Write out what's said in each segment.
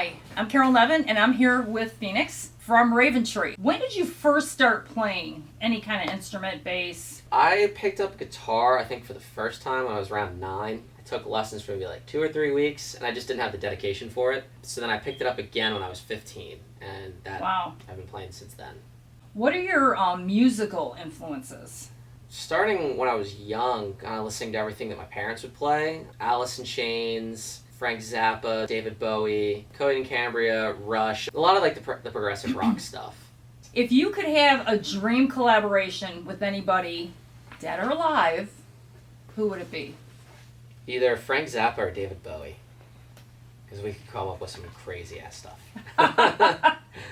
Hi, I'm Carol Neven, and I'm here with Phoenix from Raventree. When did you first start playing any kind of instrument, bass? I picked up guitar, I think, for the first time when I was around 9. I took lessons for maybe like 2 or 3 weeks, and I just didn't have the dedication for it. So then I picked it up again when I was 15, and Wow. I've been playing since then. What are your musical influences? Starting when I was young, kind of listening to everything that my parents would play. Alice in Chains, Frank Zappa, David Bowie, Coheed and Cambria, Rush. A lot of like the progressive rock stuff. If you could have a dream collaboration with anybody, dead or alive, who would it be? Either Frank Zappa or David Bowie. Because we could come up with some crazy ass stuff.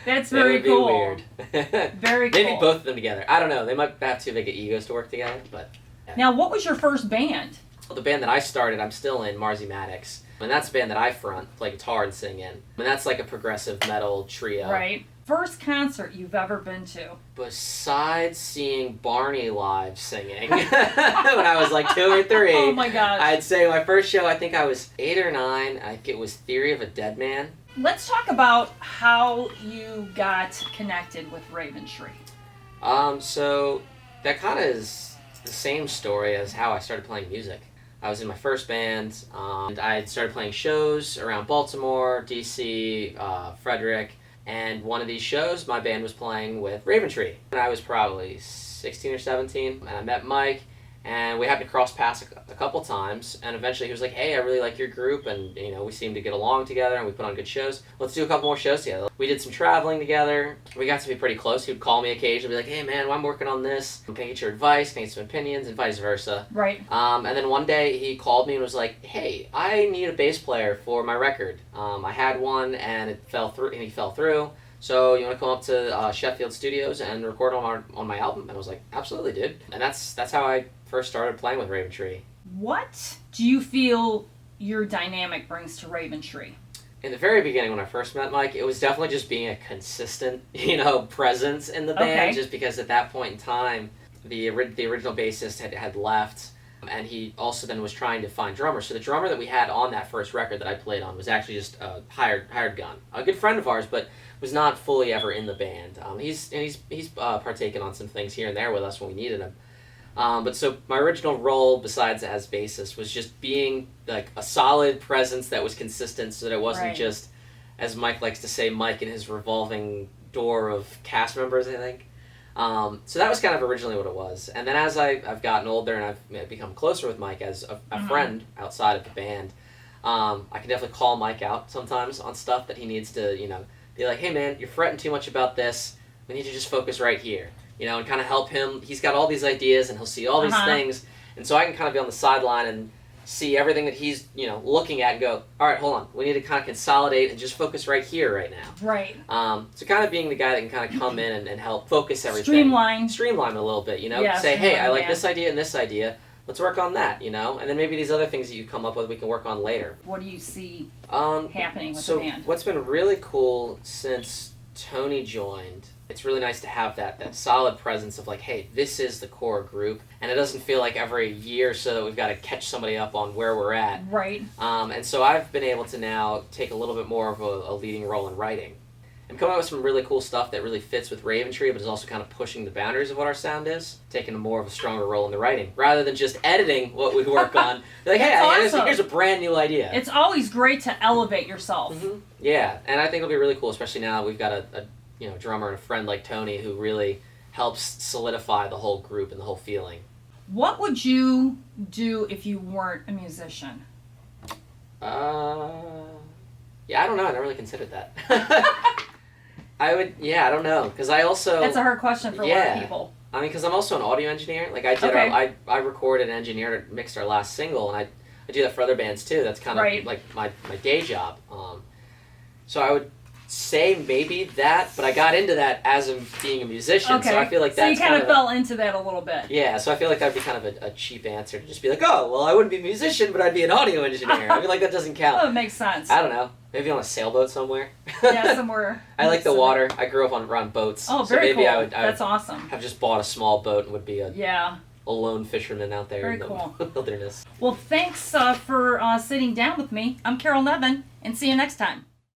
That's very cool. It would be weird. Very cool. Maybe both of them together. I don't know. They might have too big of egos to work together, but... Yeah. Now, what was your first band? Well, the band that I started, I'm still in, Marzi Maddox. And that's the band that I front, play guitar and sing in. And that's like a progressive metal trio. Right. First concert you've ever been to? Besides seeing Barney live singing when I was like 2 or 3. Oh my gosh. I'd say my first show, I think I was 8 or 9. I think it was Theory of a Dead Man. Let's talk about how you got connected with Raventree. So that kind of is the same story as how I started playing music. I was in my first band, and I had started playing shows around Baltimore, D.C., Frederick, and one of these shows, my band was playing with Raventree. And I was probably 16 or 17, and I met Mike, and we happened to cross paths a couple times, and eventually he was like, hey, I really like your group, and we seem to get along together, and we put on good shows. Let's do a couple more shows together. We did some traveling together. We got to be pretty close. He would call me occasionally, be like, hey man, I'm working on this. Can I get your advice? Can I get some opinions? And vice versa. Right. And then one day he called me and was like, hey, I need a bass player for my record. I had one and he fell through. So you want to come up to Sheffield Studios and record on my album? And I was like, absolutely, dude. And that's how I first started playing with Raventree. What do you feel your dynamic brings to Raventree? In the very beginning, when I first met Mike, it was definitely just being a consistent, presence in the band. Okay. Just because at that point in time, the original bassist had left, and he also then was trying to find drummers. So the drummer that we had on that first record that I played on was actually just a hired gun, a good friend of ours, but was not fully ever in the band. He's partaken on some things here and there with us when we needed him. But so my original role, besides as bassist, was just being like a solid presence that was consistent, so that it wasn't Right. just, as Mike likes to say, Mike and his revolving door of cast members, I think. So that was kind of originally what it was. And then as I've gotten older and I've become closer with Mike as a friend outside of the band, I can definitely call Mike out sometimes on stuff that he needs to, be like, hey man, you're fretting too much about this. We need to just focus right here. And kind of help him. He's got all these ideas and he'll see all these things. And so I can kind of be on the sideline and see everything that he's, looking at and go, all right, hold on. We need to kind of consolidate and just focus right here right now. Right. So kind of being the guy that can kind of come in and help focus everything. Streamline a little bit, Yeah, say, hey, I like this idea and this idea. Let's work on that, And then maybe these other things that you come up with we can work on later. What do you see happening with the band? So what's been really cool since Tony joined, it's really nice to have that solid presence of like, hey, this is the core group, and it doesn't feel like every year or so that we've got to catch somebody up on where we're at. Right. And so I've been able to now take a little bit more of a leading role in writing. I'm coming up with some really cool stuff that really fits with Raventree, but is also kind of pushing the boundaries of what our sound is, taking more of a stronger role in the writing, rather than just editing what we work on. They're like, hey, awesome. here's a brand new idea. It's always great to elevate yourself. Mm-hmm. Yeah, and I think it'll be really cool, especially now that we've got a drummer and a friend like Tony who really helps solidify the whole group and the whole feeling. What would you do if you weren't a musician? Yeah, I don't know. I never really considered that. I don't know, because I also... That's a hard question for a lot of people. I mean, because I'm also an audio engineer. Like, I recorded and engineered and mixed our last single, and I do that for other bands, too. That's kind of like my day job. So I would say maybe that, but I got into that as being a musician, so I feel like that's so you kind of fell into that a little bit. Yeah, so I feel like that'd be kind of a cheap answer to just be like, oh, well, I wouldn't be a musician, but I'd be an audio engineer. I feel like that doesn't count. Oh, it makes sense. I don't know. Maybe on a sailboat somewhere. Yeah, somewhere. I like the water. I grew up around boats. Oh, so very maybe cool. That's awesome. Have just bought a small boat and would be a lone fisherman out there very in the cool. wilderness. Well, thanks for sitting down with me. I'm Carol Neven, and see you next time.